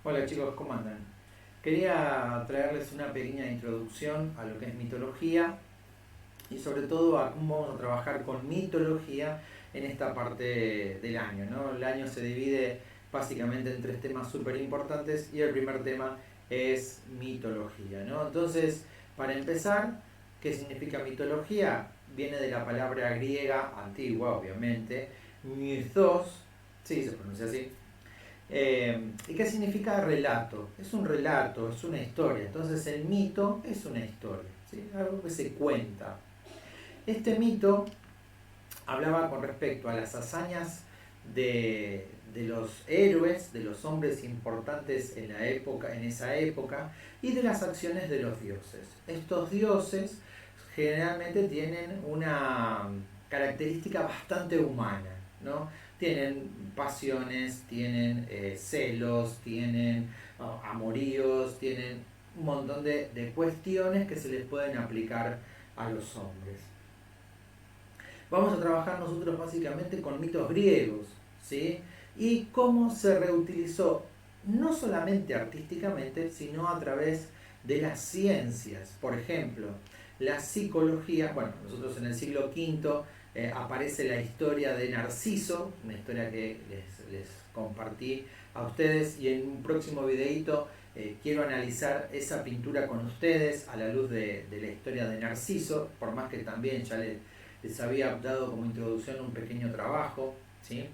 Hola chicos, ¿cómo andan? Quería traerles una pequeña introducción a lo que es mitología y sobre todo a cómo vamos a trabajar con mitología en esta parte del año, ¿no? El año se divide básicamente en tres temas súper importantes y el primer tema es mitología, ¿no? Entonces, para empezar, ¿qué significa mitología? Viene de la palabra griega antigua, obviamente, mythos, sí, se pronuncia así. ¿Y qué significa relato? Es un relato, es una historia. Entonces el mito es una historia, ¿sí? Algo que se cuenta. Este mito hablaba con respecto a las hazañas de los héroes, de los hombres importantes en la época, en esa época, y de las acciones de los dioses. Estos dioses generalmente tienen una característica bastante humana, ¿no? Tienen pasiones, tienen celos, tienen amoríos, tienen un montón de cuestiones que se les pueden aplicar a los hombres. Vamos a trabajar nosotros básicamente con mitos griegos, ¿sí? Y cómo se reutilizó no solamente artísticamente, sino a través de las ciencias. Por ejemplo, la psicología, bueno, nosotros en el siglo V aparece la historia de Narciso, una historia que les compartí a ustedes, y en un próximo videito quiero analizar esa pintura con ustedes a la luz de la historia de Narciso, por más que también ya les había dado como introducción un pequeño trabajo, ¿sí?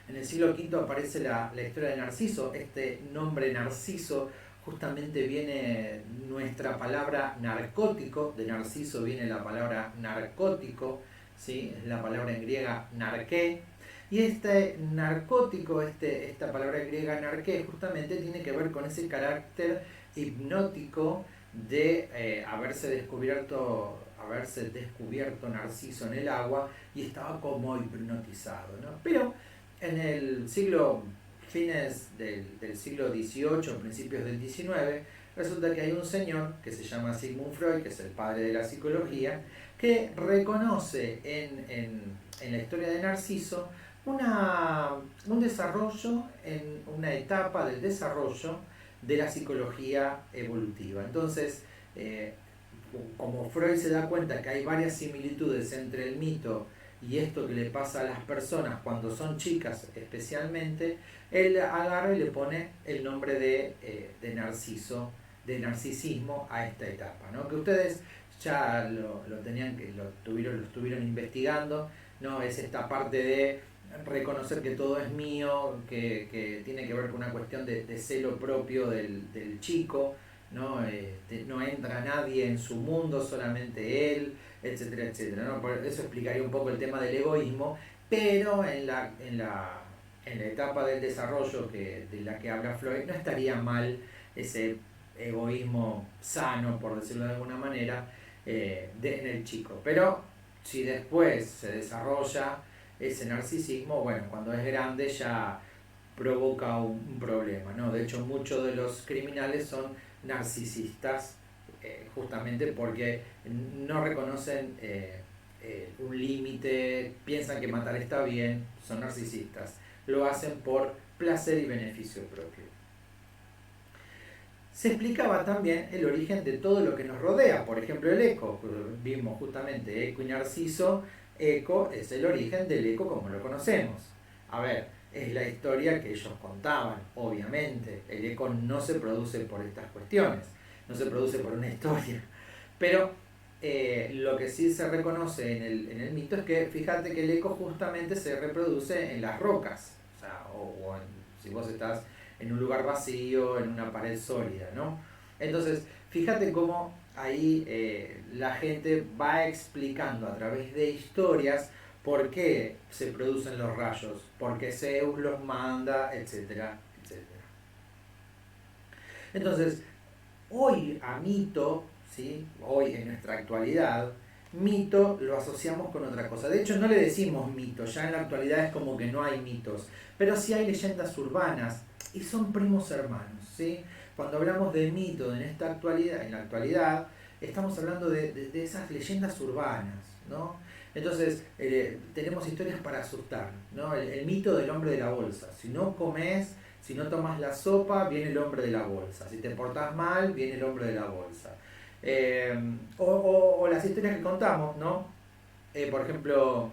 En el siglo V aparece la historia de Narciso. Este nombre Narciso justamente viene nuestra palabra narcótico, de Narciso viene la palabra narcótico, ¿sí? Es la palabra en griega narqué, y este narcótico, esta palabra en griega narqué, justamente tiene que ver con ese carácter hipnótico de haberse descubierto Narciso en el agua y estaba como hipnotizado, ¿no? Pero en el fines del siglo XVIII, principios del XIX, resulta que hay un señor que se llama Sigmund Freud, que es el padre de la psicología, que reconoce en la historia de Narciso un desarrollo, en una etapa del desarrollo de la psicología evolutiva. Entonces, como Freud se da cuenta que hay varias similitudes entre el mito y esto que le pasa a las personas cuando son chicas especialmente, él agarra y le pone el nombre de Narciso, de narcisismo a esta etapa, ¿no? Que ustedes ya lo estuvieron investigando, ¿no? Es esta parte de reconocer que todo es mío, que tiene que ver con una cuestión de celo propio del chico, ¿no? No entra nadie en su mundo, solamente él, etcétera, etcétera, ¿no? Por eso explicaría un poco el tema del egoísmo, pero en la etapa del desarrollo de la que habla Freud, no estaría mal ese egoísmo sano, por decirlo de alguna manera, en el chico. Pero si después se desarrolla ese narcisismo, bueno, cuando es grande ya provoca un problema, ¿no? De hecho, muchos de los criminales son narcisistas, justamente porque no reconocen un límite, piensan que matar está bien, son narcisistas, lo hacen por placer y beneficio propio. Se explicaba también el origen de todo lo que nos rodea, por ejemplo el eco, vimos justamente eco y narciso, eco es el origen del eco como lo conocemos. A ver, es la historia que ellos contaban, obviamente, el eco no se produce por estas cuestiones, no se produce por una historia, pero lo que sí se reconoce en el mito es que fíjate que el eco justamente se reproduce en las rocas, o sea, si vos estás en un lugar vacío, en una pared sólida, ¿no? Entonces, fíjate cómo ahí la gente va explicando a través de historias por qué se producen los rayos, por qué Zeus los manda, etcétera, etcétera. Entonces, hoy a mito, ¿sí? Hoy en nuestra actualidad, mito lo asociamos con otra cosa. De hecho, no le decimos mito, ya en la actualidad es como que no hay mitos, pero sí hay leyendas urbanas y son primos hermanos, ¿sí? Cuando hablamos de mito en la actualidad, estamos hablando de esas leyendas urbanas, ¿no? Entonces, tenemos historias para asustar, ¿no? El mito del hombre de la bolsa. Si no comes, Si no tomas la sopa, viene el hombre de la bolsa. Si te portás mal, viene el hombre de la bolsa. O las historias que contamos, ¿no? Por ejemplo,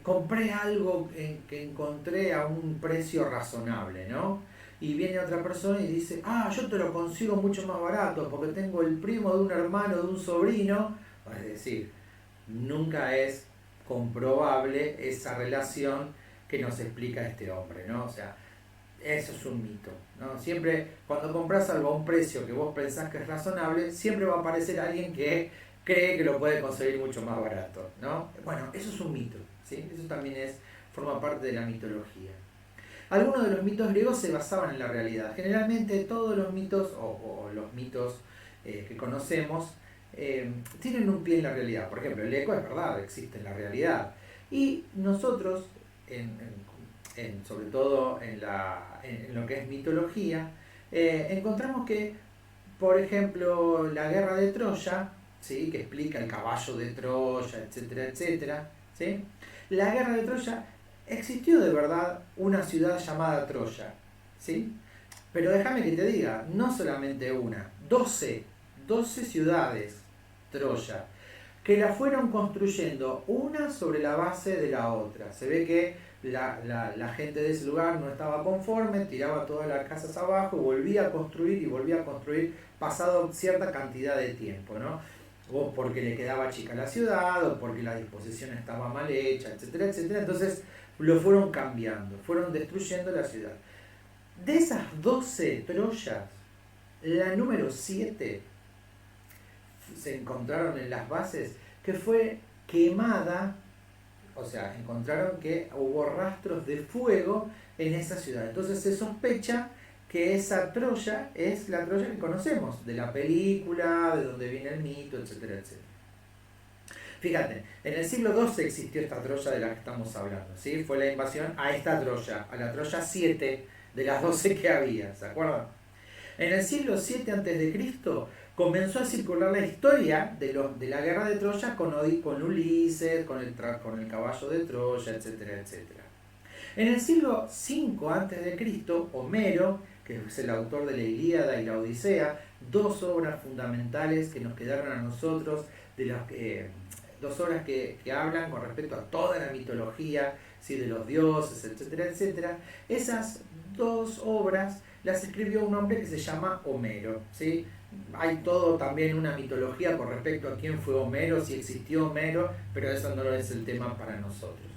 compré algo que encontré a un precio razonable, ¿no? Y viene otra persona y dice, yo te lo consigo mucho más barato porque tengo el primo de un hermano, de un sobrino. Es decir, nunca es comprobable esa relación que nos explica este hombre, ¿no? O sea, eso es un mito, ¿no? Siempre, cuando compras algo a un precio que vos pensás que es razonable, siempre va a aparecer alguien que cree que lo puede conseguir mucho más barato, ¿no? Bueno, eso es un mito, ¿sí? Eso también forma parte de la mitología. Algunos de los mitos griegos se basaban en la realidad. Generalmente todos los mitos, o los mitos que conocemos, tienen un pie en la realidad. Por ejemplo, el eco es verdad, existe en la realidad. Y nosotros, sobre todo en lo que es mitología, encontramos que, por ejemplo, la guerra de Troya, ¿sí? Que explica el caballo de Troya, etcétera, etcétera, ¿sí? La guerra de Troya, existió de verdad una ciudad llamada Troya, ¿sí? Pero déjame que te diga, no solamente una, 12 ciudades Troya, que la fueron construyendo una sobre la base de la otra. Se ve que la gente de ese lugar no estaba conforme, tiraba todas las casas abajo, volvía a construir y volvía a construir pasado cierta cantidad de tiempo, ¿no? O porque le quedaba chica la ciudad, o porque la disposición estaba mal hecha, etcétera, etcétera. Entonces lo fueron cambiando, fueron destruyendo la ciudad. De esas 12 Troyas, la número 7 se encontraron en las bases que fue quemada, o sea, encontraron que hubo rastros de fuego en esa ciudad. Entonces se sospecha que esa Troya es la Troya que conocemos, de la película, de donde viene el mito, etcétera, etcétera. Fíjate, en el siglo XII existió esta Troya de la que estamos hablando, ¿sí? Fue la invasión a esta Troya, a la Troya 7 de las 12 que había, ¿se acuerdan? En el siglo VII a.C. comenzó a circular la historia de la guerra de Troya con Ulises, con el caballo de Troya, etcétera, etcétera. En el siglo V a.C., Homero, que es el autor de la Ilíada y la Odisea, dos obras fundamentales que nos quedaron a nosotros, dos obras que hablan con respecto a toda la mitología, ¿sí? De los dioses, etcétera, etcétera. Esas dos obras las escribió un hombre que se llama Homero, ¿sí? Hay todo también una mitología con respecto a quién fue Homero, si existió Homero, pero eso no es el tema para nosotros.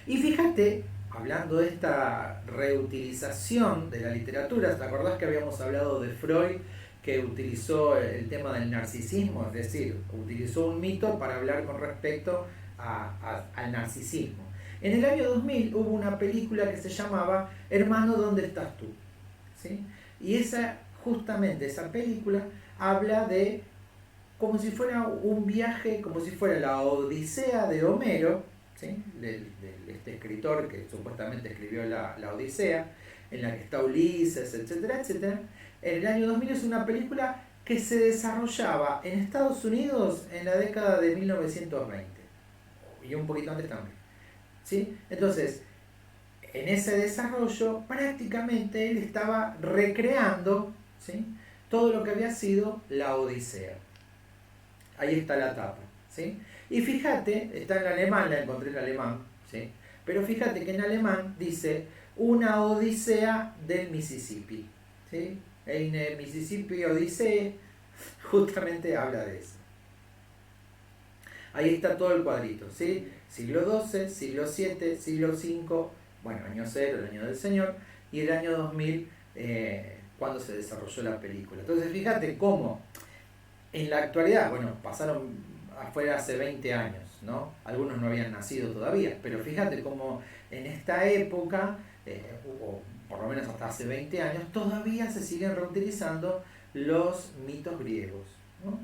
Y fíjate, hablando de esta reutilización de la literatura, ¿te acordás que habíamos hablado de Freud, que utilizó el tema del narcisismo? Es decir, utilizó un mito para hablar con respecto al narcisismo. En el año 2000 hubo una película que se llamaba Hermano, ¿dónde estás tú? ¿Sí? Y justamente esa película habla de como si fuera un viaje, como si fuera la Odisea de Homero, ¿sí? de este escritor que supuestamente escribió la Odisea, en la que está Ulises, etcétera, etcétera. En el año 2000 es una película que se desarrollaba en Estados Unidos en la década de 1920 y un poquito antes también, ¿sí? Entonces, en ese desarrollo prácticamente él estaba recreando, ¿sí? Todo lo que había sido la Odisea. Ahí está la tapa, ¿sí? Y fíjate, está en alemán, la encontré en alemán, ¿sí? Pero fíjate que en alemán dice una Odisea del Mississippi, ¿sí? Eine Mississippi Odyssee justamente habla de eso. Ahí está todo el cuadrito, ¿sí? Siglo XII, siglo VII, siglo V, bueno, año 0, el año del Señor, y el año 2000, cuando se desarrolló la película. Entonces fíjate cómo en la actualidad, bueno, pasaron afuera hace 20 años, ¿no? Algunos no habían nacido todavía, pero fíjate cómo en esta época, o por lo menos hasta hace 20 años, todavía se siguen reutilizando los mitos griegos, ¿no?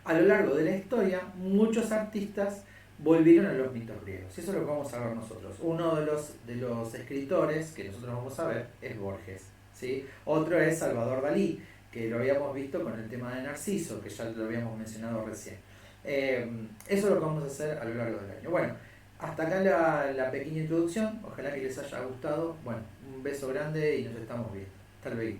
A lo largo de la historia, muchos artistas volvieron a los mitos griegos. Y eso es lo que vamos a ver nosotros. Uno de los escritores que nosotros vamos a ver es Borges, ¿sí? Otro es Salvador Dalí, que lo habíamos visto con el tema de Narciso, que ya lo habíamos mencionado recién. Eso es lo que vamos a hacer a lo largo del año. Bueno, hasta acá la pequeña introducción, ojalá que les haya gustado. Bueno, un beso grande y nos estamos viendo. Hasta luego.